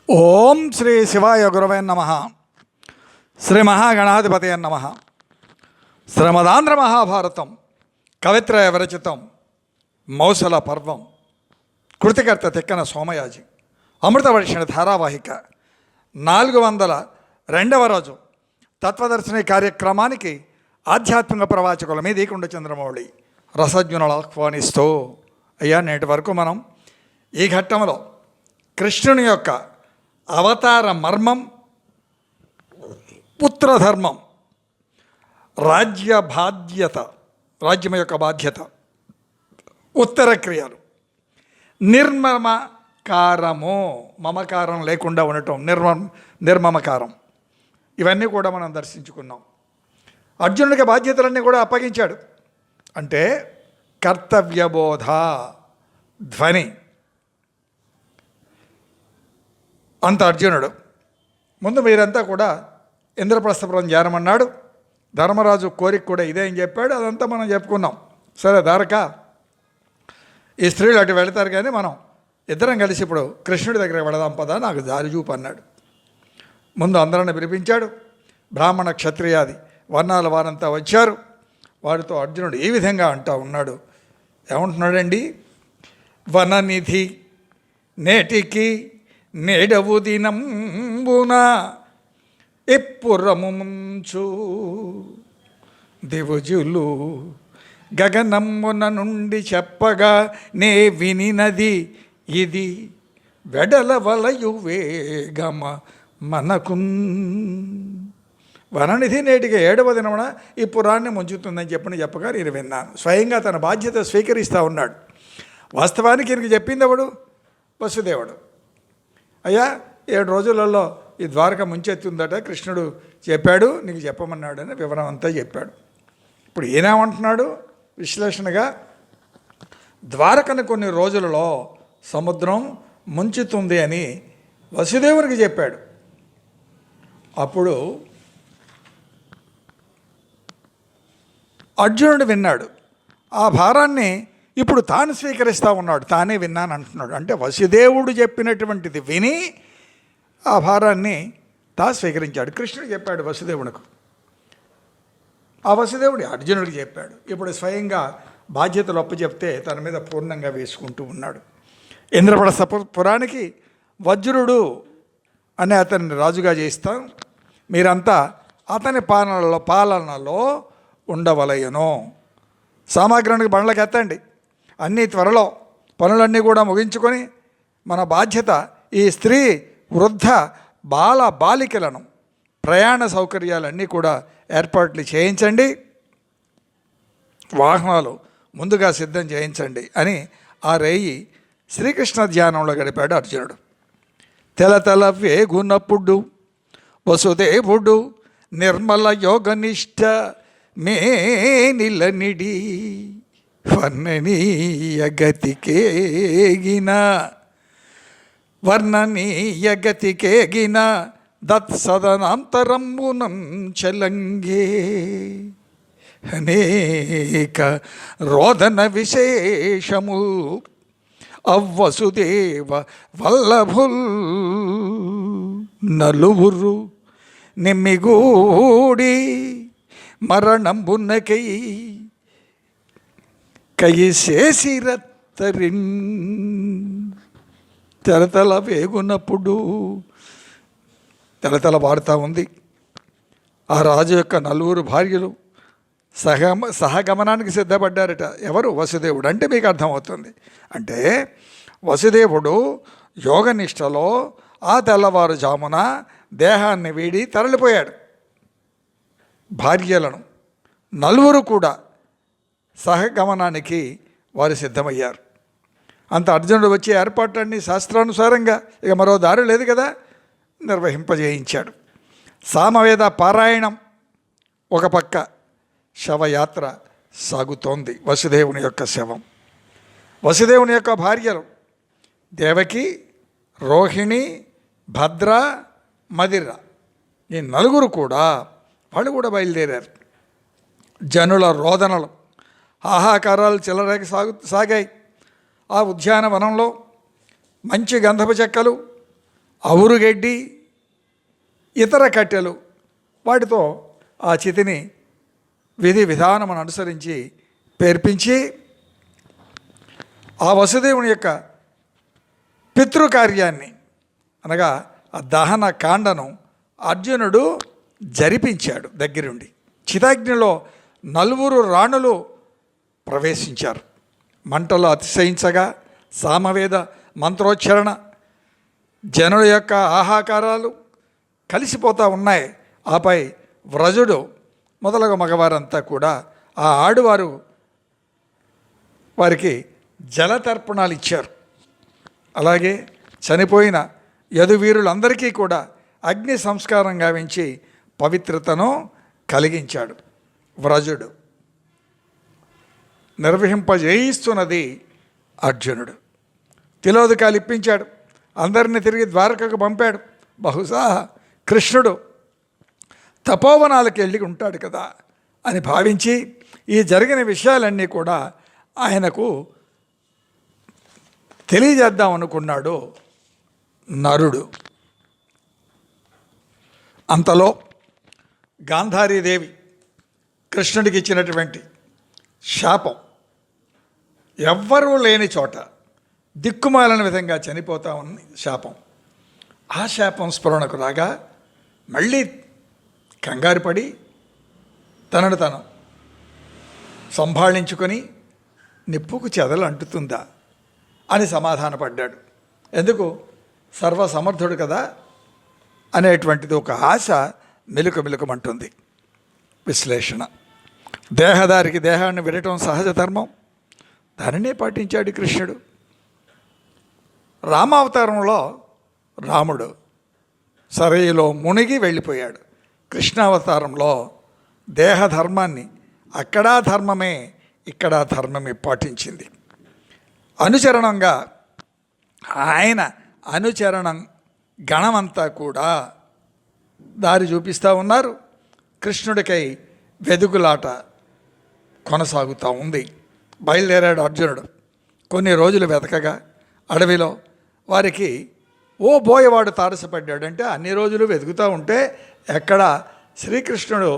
ఓం శ్రీ శివాయ గురవే నమ. శ్రీ మహాగణాధిపతయ నమ. శ్రీమదాంధ్ర మహాభారతం కవిత్రయ విరచితం మౌసల పర్వం. కృతికర్త తిక్కన సోమయాజి. అమృతవర్షిణి ధారావాహిక 402వ రోజు తత్వదర్శిని కార్యక్రమానికి ఆధ్యాత్మిక ప్రవాచకుల మీద ఈకుండ చంద్రమౌళి రసజ్ఞులను ఆహ్వానిస్తూ, అయ్యా నేటి వరకు మనం ఈ ఘట్టంలో కృష్ణుని యొక్క అవతార మర్మం, పుత్రధర్మం, రాజ్యం యొక్క బాధ్యత, ఉత్తర క్రియలు, నిర్మమకారము, మమకారం లేకుండా ఉండటం, నిర్మమకారం, ఇవన్నీ కూడా మనం దర్శించుకున్నాం. అర్జునుడికి బాధ్యతలన్నీ కూడా అప్పగించాడు. అంటే కర్తవ్యబోధ ధ్వని. అంత అర్జునుడు ముందు మీరంతా కూడా ఇంద్రప్రస్థపురం చేరమన్నాడు. ధర్మరాజు కోరిక కూడా ఇదే అని చెప్పాడు. అదంతా మనం చెప్పుకున్నాం. సరే ద్వారక, ఈ స్త్రీలు అటు వెళతారు కానీ మనం ఇద్దరం కలిసి ఇప్పుడు కృష్ణుడి దగ్గరికి వెళదాం పదా, నాకు దారి చూపు అన్నాడు. ముందు అందరిని పిలిపించాడు. బ్రాహ్మణ క్షత్రియాది వర్ణాల వారంతా వచ్చారు. వారితో అర్జునుడు ఈ విధంగా అంటూ ఉన్నాడు. ఏమంటున్నాడండి? వననిధి నేటికి నేడవు దినంబున ఎప్పురముంచు దివుజులు గగనమ్మున నుండి చెప్పగా నే వినినది ఇది వెడల వలయు వేగమ మనకు. వననిధి నేటికి 7వ దినమున ఈ పురాన్ని ముంచుతుందని చెప్పగా నేను విన్నాను. స్వయంగా తన బాధ్యత స్వీకరిస్తూ ఉన్నాడు. వాస్తవానికి ఈయనకి చెప్పింది ఎవడు? వసుదేవుడు. అయ్యా 7 రోజులలో ఈ ద్వారక ముంచెత్తుందట, కృష్ణుడు చెప్పాడు, నీకు చెప్పమన్నాడు అని వివరం అంతా చెప్పాడు. ఇప్పుడు ఈయనేమంటున్నాడు విశ్లేషణగా? ద్వారకను కొన్ని రోజులలో సముద్రం ముంచుతుంది అని వసుదేవునికి చెప్పాడు. అప్పుడు అర్జునుడు విన్నాడు. ఆ భారాన్ని ఇప్పుడు తాను స్వీకరిస్తూ ఉన్నాడు. తానే విన్నాను అంటున్నాడు. అంటే వసుదేవుడు చెప్పినటువంటిది విని ఆ భారాన్ని స్వీకరించాడు. కృష్ణుడు చెప్పాడు వసుదేవునికి, ఆ వసుదేవుడు అర్జునుడికి చెప్పాడు. ఇప్పుడు స్వయంగా బాధ్యతలు అప్పచెప్తే తన మీద పూర్ణంగా వేసుకుంటూ ఉన్నాడు. ఇంద్రప్రస్థపురానికి వజ్రుడు అనే అతన్ని రాజుగా చేస్తాం. మీరంతా అతని పాలనలో ఉండవలయను. సామాగ్రానికి బండ్లకు ఎత్తండి. అన్నీ త్వరలో పనులన్నీ కూడా ముగించుకొని మన బాధ్యత ఈ స్త్రీ, వృద్ధ, బాలికలను ప్రయాణ సౌకర్యాలన్నీ కూడా ఏర్పాట్లు చేయించండి, వాహనాలు ముందుగా సిద్ధం చేయించండి అని ఆ రేయి శ్రీకృష్ణ ధ్యానంలో గడిపాడు అర్జునుడు. తెలతల వేగునప్పుడు వసుదేవుడు నిర్మల యోగనిష్ట మేనిలనిడి వర్ణనీయ గతికేగిన దత్సదనాంతరంబునం చలంగే అనేక రోదన విశేషము అవ్వసుదేవ వల్లభుల్ నలుగురు నిమ్మిగూడి మరణంబున్నకై కయిసేసిరత్తరిన్. తెలతల వేగునప్పుడు తెలతల పాడుతూ ఉంది. ఆ రాజు యొక్క 4 భార్యలు సహగమనానికి సిద్ధపడ్డారట. ఎవరు? వసుదేవుడు. అంటే మీకు అర్థమవుతుంది. అంటే వసుదేవుడు యోగనిష్టలో ఆ తెల్లవారుజామున దేహాన్ని వీడి తరలిపోయాడు. భార్యలను 4 కూడా సహగమనానికి వారు సిద్ధమయ్యారు. అంత అర్జునుడు వచ్చే ఏర్పాట్లన్నీ శాస్త్రానుసారంగా, ఇక మరో దారి లేదు కదా, నిర్వహింపజేయించాడు. సామవేద పారాయణం ఒక పక్క, శవయాత్ర సాగుతోంది. వసుదేవుని యొక్క శవం. వసుదేవుని యొక్క భార్యలు దేవకి, రోహిణి, భద్ర, మదిర, ఈ 4 కూడా వాళ్ళు కూడా బయలుదేరారు. జనుల రోదనలు, ఆహాకారాలు చిల్లరేకి సాగాయి. ఆ ఉద్యానవనంలో మంచి గంధపు చెక్కలు, అవురుగడ్డి, ఇతర కట్టెలు, వాటితో ఆ చితిని విధి విధానమును అనుసరించి పేర్పించి ఆ వసుదేవుని యొక్క పితృకార్యాన్ని అనగా ఆ దహన కాండను అర్జునుడు జరిపించాడు దగ్గరుండి. చితాగ్నిలో 4 రాణులు ప్రవేశించారు. మంటలు అతిశయించగా సామవేద మంత్రోచ్చారణ, జనుల యొక్క ఆహాకారాలు కలిసిపోతూ ఉన్నాయి. ఆపై వ్రజుడు మొదలగు మగవారంతా కూడా ఆ ఆడువారు వారికి జలతర్పణాలు ఇచ్చారు. అలాగే చనిపోయిన యదువీరులందరికీ కూడా అగ్ని సంస్కారం గావించి పవిత్రతను కలిగించాడు. వ్రజుడు నిర్వహింపజేయిస్తున్నది అర్జునుడు. తిలోదకాలు ఇప్పించాడు. అందరినీ తిరిగి ద్వారకకు పంపాడు. బహుశా కృష్ణుడు తపోవనాలకు వెళ్ళి ఉంటాడు కదా అని భావించి ఈ జరిగిన విషయాలన్నీ కూడా ఆయనకు తెలియజేద్దాం అనుకున్నాడు నరుడు. అంతలో గాంధారీదేవి కృష్ణుడికి ఇచ్చినటువంటి శాపం, ఎవ్వరూ లేని చోట దిక్కుమాలిన విధంగా చనిపోతా ఉంది శాపం. ఆ శాపం స్ఫురణకు రాగా మళ్ళీ కంగారు పడి తనను తను సంభాళించుకొని నిప్పుకు చెదలు అంటుతుందా అని సమాధానపడ్డాడు. ఎందుకు, సర్వసమర్థుడు కదా అనేటువంటిది ఒక ఆశ మెలుకమంటుంది. విశ్లేషణ: దేహదారికి దేహాన్ని విడటం సహజ ధర్మం. దానినే పాటించాడు కృష్ణుడు. రామావతారంలో రాముడు సరయులో మునిగి వెళ్ళిపోయాడు. కృష్ణావతారంలో దేహధర్మాన్ని అక్కడా ధర్మమే ఇక్కడ ధర్మమే పాటించింది. అనుచరణంగా ఆయన అనుచరణం గణమంతా కూడా దారి చూపిస్తూ ఉన్నారు. కృష్ణుడికై వెదుగులాట కొనసాగుతూ ఉంది. బయలుదేరాడు అర్జునుడు. కొన్ని రోజులు వెతకగా అడవిలో వారికి ఓ బోయవాడు తారసపడ్డాడంటే అన్ని రోజులు వెతుకుతూ ఉంటే ఎక్కడ శ్రీకృష్ణుడు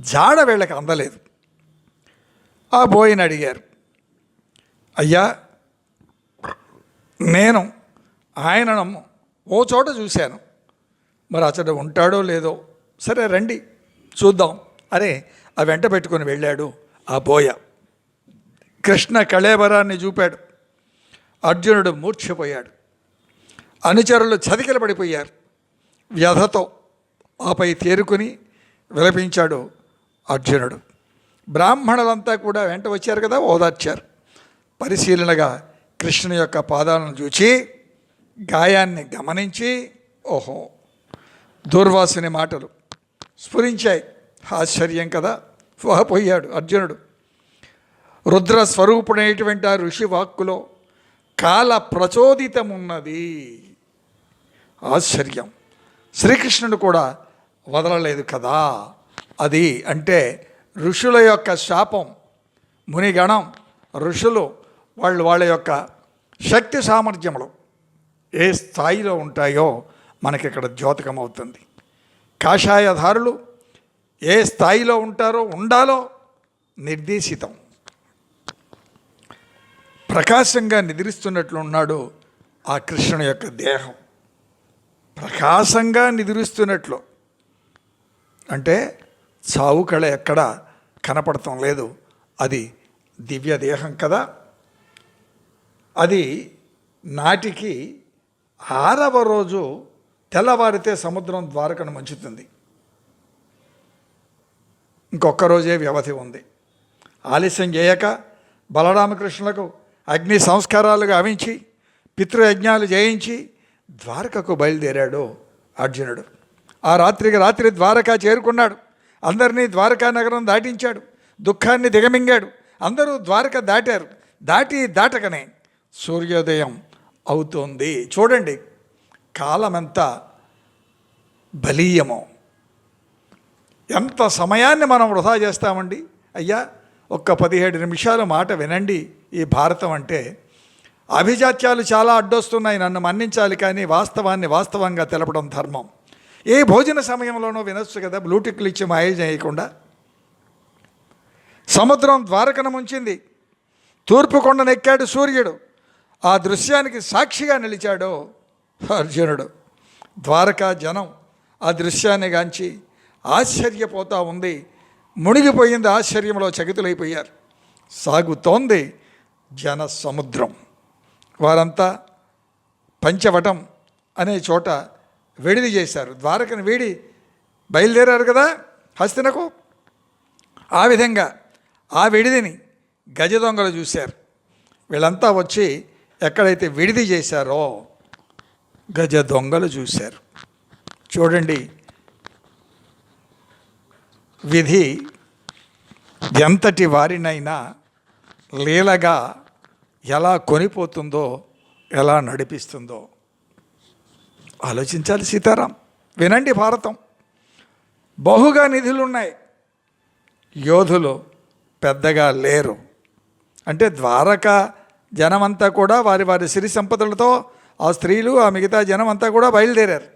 జాడ వీళ్ళకి అందలేదు. ఆ బోయని అడిగారు, అయ్యా నేను ఆయనను ఓ చోట చూశాను, మరి అతడు ఉంటాడో లేదో, సరే రండి చూద్దాం అని ఆ వెంట పెట్టుకొని వెళ్ళాడు ఆ బోయ. కృష్ణ కళేబరాన్ని చూపాడు. అర్జునుడు మూర్ఛపోయాడు. అనుచరులు చతికిల పడిపోయారు వ్యధతో. ఆపై తేరుకుని విలపించాడు అర్జునుడు. బ్రాహ్మణులంతా కూడా వెంట వచ్చారు కదా, ఓదార్చారు. పరిశీలనగా కృష్ణుని యొక్క పాదాలను చూచి గాయాన్ని గమనించి ఓహో, దూర్వాసుని మాటలు స్ఫురించాయి. ఆశ్చర్యం కదా, వాపోయాడు అర్జునుడు. రుద్ర స్వరూపుడైనటువంటి ఆ ఋషి వాక్కులో కాల ప్రచోదితమున్నది. ఆశ్చర్యం. శ్రీకృష్ణుడు కూడా వదలలేదు కదా. అది అంటే ఋషుల యొక్క శాపం. మునిగణం ఋషులు వాళ్ళ యొక్క శక్తి సామర్థ్యములు ఏ స్థాయిలో ఉంటాయో మనకి ఇక్కడ ద్యోతకమవుతుంది. కాషాయధారులు ఏ స్థాయిలో ఉండాలో నిర్దేశితం. ప్రకాశంగా నిద్రిస్తున్నట్లు ఉన్నాడు ఆ కృష్ణుని యొక్క దేహం. ప్రకాశంగా నిద్రిస్తున్నట్లు అంటే చావు కళ ఎక్కడ కనపడటం లేదు. అది దివ్య దేహం కదా. అది నాటికి 6వ రోజు తెల్లవారితే సముద్రం ద్వారకను ముంచుతుంది. ఇంకొక రోజే వ్యవధి ఉంది. ఆలస్యం చేయక బలరామకృష్ణులకు అగ్ని సంస్కారాలు గావించి పితృయజ్ఞాలు చేయించి ద్వారకకు బయలుదేరాడు అర్జునుడు. ఆ రాత్రి ద్వారకా చేరుకున్నాడు. అందరినీ ద్వారకా నగరం దాటించాడు. దుఃఖాన్ని దిగమింగాడు. అందరూ ద్వారక దాటారు. దాటకనే సూర్యోదయం అవుతోంది. చూడండి కాలం ఎంత బలీయమో. ఎంత సమయాన్ని మనం వృధా చేస్తామండి. అయ్యా ఒక్క 17 నిమిషాలు మాట వినండి. ఈ భారతం అంటే అభిజాత్యాలు చాలా అడ్డొస్తున్నాయి, నన్ను మన్నించాలి, కానీ వాస్తవాన్ని వాస్తవంగా తెలపడం ధర్మం. ఏ భోజన సమయంలోనూ వినొచ్చు కదా, బ్లూటిక్లు ఇచ్చి మాయ చేయకుండా. సముద్రం ద్వారకను ముంచింది, తూర్పు కొండనెక్కాడు సూర్యుడు. ఆ దృశ్యానికి సాక్షిగా నిలిచాడు అర్జునుడు. ద్వారకా జనం ఆ దృశ్యాన్ని గాంచి ఆశ్చర్యపోతూ ఉంది, మునిగిపోయింది, ఆశ్చర్యంలో చకితులైపోయారు. సాగుతోంది జన సముద్రం. వారంతా పంచవటం అనే చోట విడిది చేశారు. ద్వారకను వీడి బయలుదేరారు కదా హస్తినకు. ఆ విధంగా ఆ విడిదిని గజ దొంగలు చూశారు. వీళ్ళంతా వచ్చి ఎక్కడైతే విడిది చేశారో గజ దొంగలు చూశారు. చూడండి, విధి ఎంతటి వారినైనా లీలగా ఎలా కొనిపోతుందో, ఎలా నడిపిస్తుందో ఆలోచించాలి సీతారాం. వినండి, భారతం బహుగా నిధులున్నాయి, యోధులు పెద్దగా లేరు. అంటే ద్వారక జనమంతా కూడా వారి వారి సిరి సంపదలతో, ఆ స్త్రీలు ఆ మిగతా జనం అంతా కూడా బయలుదేరారు.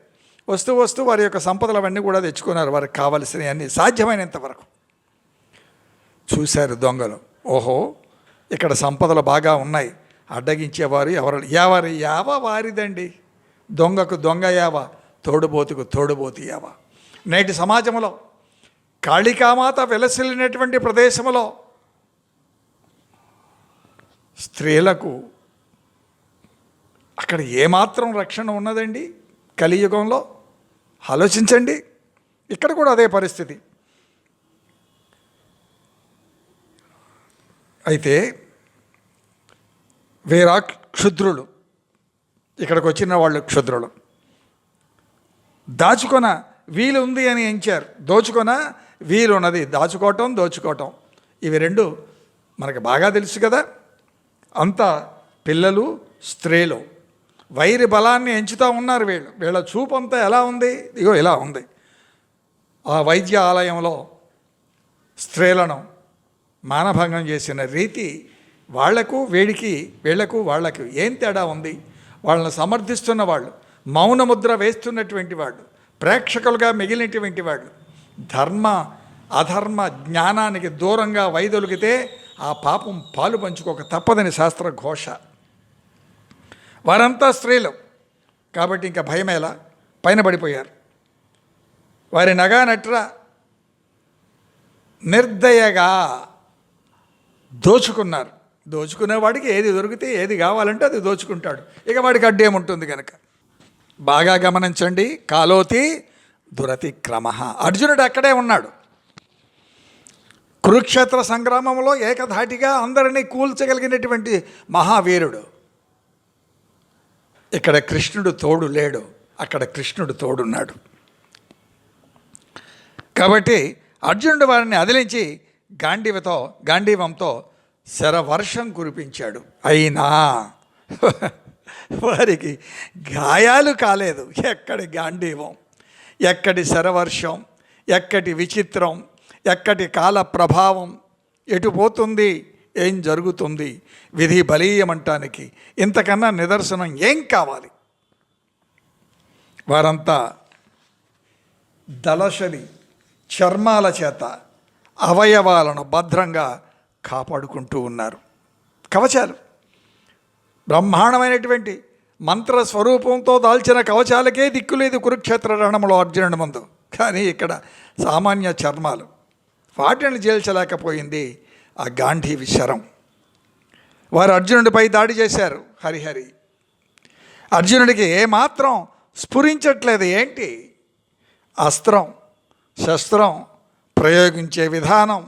వస్తూ వస్తూ వారి యొక్క సంపదలు అవన్నీ కూడా తెచ్చుకున్నారు, వారికి కావలసినవి అన్నీ సాధ్యమైనంత వరకు. చూశారు దొంగలు, ఓహో ఇక్కడ సంపదలు బాగా ఉన్నాయి, అడ్డగించేవారు ఎవరు యావ వారిదండి. దొంగకు దొంగ యావ, తోడుబోతుకు తోడుబోతు యావ. నేటి సమాజంలో కాళికామాత వెలసిల్లినటువంటి ప్రదేశంలో స్త్రీలకు అక్కడ ఏమాత్రం రక్షణ ఉన్నదండి కలియుగంలో? ఆలోచించండి. ఇక్కడ కూడా అదే పరిస్థితి. అయితే వీరా క్షుద్రులు, ఇక్కడికి వచ్చిన వాళ్ళు క్షుద్రులు. దాచుకొన వీలు ఉంది అని ఎంచారు. దోచుకొన వీలు ఉన్నది, దోచుకోవటం ఇవి రెండు మనకు బాగా తెలుసు కదా. అంతా పిల్లలు, స్త్రీలు వైరి బలాన్ని ఎంచుతూ ఉన్నారు. వీళ్ళ చూపు అంతా ఎలా ఉంది? ఇగో ఇలా ఉంది. ఆ వైద్య ఆలయంలో స్త్రీలను మానభంగం చేసిన రీతి వాళ్లకు వీళ్లకు ఏం తేడా ఉంది? వాళ్ళని సమర్థిస్తున్న వాళ్ళు, మౌనముద్ర వేస్తున్నటువంటి వాళ్ళు, ప్రేక్షకులుగా మిగిలినటువంటి వాళ్ళు ధర్మ అధర్మ జ్ఞానానికి దూరంగా వైదొలిగితే ఆ పాపం పాలు పంచుకోక తప్పదని శాస్త్ర ఘోష. వారంతా స్త్రీలు కాబట్టి ఇంకా భయమేలా, పైన పడిపోయారు. వారి నగా నట్ర నిర్దయగా దోచుకున్నారు. దోచుకునేవాడికి ఏది దొరికితే ఏది కావాలంటే అది దోచుకుంటాడు. ఇక వాడికి అడ్డేముంటుంది కనుక. బాగా గమనించండి, కాలోతి దురతిక్రమ. అర్జునుడు అక్కడే ఉన్నాడు. కురుక్షేత్ర సంగ్రామంలో ఏకధాటిగా అందరినీ కూల్చగలిగినటువంటి మహావీరుడు. ఇక్కడ కృష్ణుడు తోడు లేడు, అక్కడ కృష్ణుడు తోడున్నాడు. కాబట్టి అర్జునుడు వారిని అదిలించి గాంధీవంతో శరవర్షం కురిపించాడు. అయినా వారికి గాయాలు కాలేదు. ఎక్కడి గాంధీవం, ఎక్కడి శరవర్షం, ఎక్కడి విచిత్రం, ఎక్కడి కాల ప్రభావం, ఎటు పోతుంది, ఏం జరుగుతుంది, విధి బలీయమంటానికి ఇంతకన్నా నిదర్శనం ఏం కావాలి? వారంతా దళశలి చర్మాల చేత అవయవాలను భద్రంగా కాపాడుకుంటూ ఉన్నారు. కవచాలు బ్రహ్మాండమైనటువంటి మంత్రస్వరూపంతో దాల్చిన కవచాలకే దిక్కులేదు కురుక్షేత్ర రణంలో అర్జునుడి ముందు. కానీ ఇక్కడ సామాన్య చర్మాలు, వాటిని చేల్చలేకపోయింది ఆ గాంధీవి శరం. వారు అర్జునుడిపై దాడి చేశారు. హరిహరి అర్జునుడికి ఏమాత్రం స్ఫురించట్లేదు. ఏంటి? అస్త్రం శస్త్రం ప్రయోగించే విధానం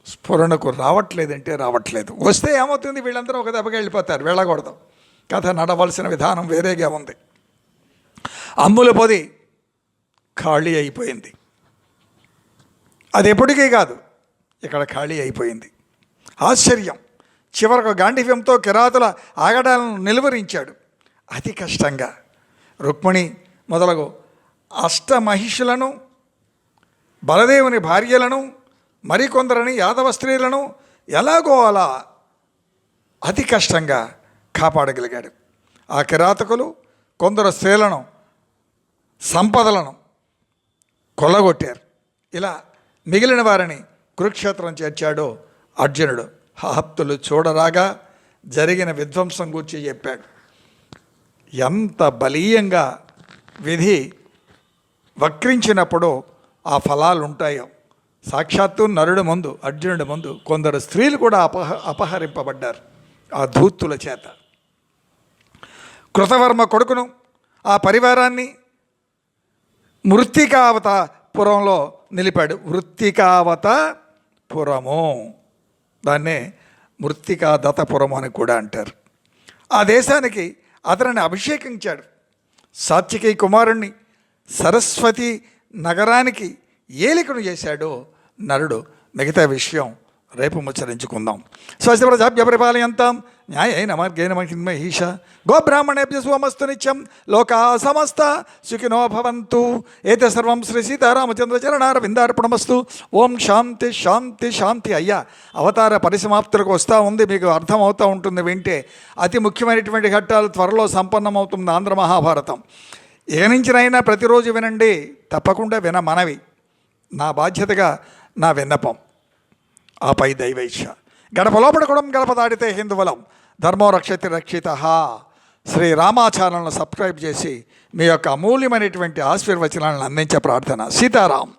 స్ఫురణకు రావట్లేదంటే రావట్లేదు. వస్తే ఏమవుతుంది? వీళ్ళందరూ ఒక దెబ్బకి వెళ్ళిపోతారు. వెళ్ళకూడదు. కథ నడవలసిన విధానం వేరేగా ఉంది. అమ్ముల పొది ఖాళీ అయిపోయింది. అది ఎప్పటికీ కాదు, ఇక్కడ ఖాళీ అయిపోయింది. ఆశ్చర్యం. చివరకు గాంధీవ్యంతో కిరాతుల ఆగడాలను నిలువరించాడు అతి కష్టంగా. రుక్మిణి మొదలగు అష్టమహిషులను, బలదేవుని భార్యలను, మరికొందరిని యాదవ స్త్రీలను ఎలాగో అలా అతి కష్టంగా కాపాడగలిగాడు. ఆ కిరాతకులు కొందరు స్త్రీలను, సంపదలను కొల్లగొట్టారు. ఇలా మిగిలిన వారిని కురుక్షేత్రం చేర్చాడు అర్జునుడు. ఆప్తులు చూడరాగా జరిగిన విధ్వంసం గురించి చెప్పాడు. ఎంత బలీయంగా విధి వక్రించినప్పుడు ఆ ఫలాలు ఉంటాయో. సాక్షాత్తు నరుడి ముందు, అర్జునుడి ముందు కొందరు స్త్రీలు కూడా అపహరింపబడ్డారు ఆ ధూర్తుల చేత. కృతవర్మ కొడుకును, ఆ పరివారాన్ని మృత్తికావతపురంలో నిలిపాడు. మృత్తికావతపురము, దాన్నే మృత్తికాదత్తపురము అని కూడా అంటారు. ఆ దేశానికి అతనిని అభిషేకించాడు. సాత్వికి కుమారుణ్ణి సరస్వతి నగరానికి ఏలికను చేశాడు నరుడు. మిగతా విషయం రేపు ముచ్చరించుకుందాం. స్వస్తిప్రజాభ్య పరిపాలయంతాం న్యాయేన మార్గేణ మహిష గోబ్రాహ్మణేభ్య శుభమస్తు నిత్యం. లోకా సమస్త సుఖినో భవంతు. ఏత సర్వం శ్రీ సీతారామచంద్రచరణారవిందార్పణమస్తు. ఓం శాంతి శాంతి శాంతి. అయ్యా, అవతార పరిసమాప్తులకు వస్తూ ఉంది, మీకు అర్థమవుతూ ఉంటుంది వింటే. అతి ముఖ్యమైనటువంటి ఘట్టాలు త్వరలో సంపన్నమవుతుంది ఆంధ్ర మహాభారతం. ఏ నుంచినైనా ప్రతిరోజు వినండి, తప్పకుండా మనవి. నా బాధ్యతగా నా విన్నపం. ఆపై దైవైష. గడప లోపడకూడం గడప దాడితే హిందువలం. ధర్మో రక్షతి రక్షిత. శ్రీ రామాచారణను సబ్స్క్రైబ్ చేసి మీ యొక్క అమూల్యమైనటువంటి ఆశీర్వచనాలను అందించే ప్రార్థన. సీతారాం.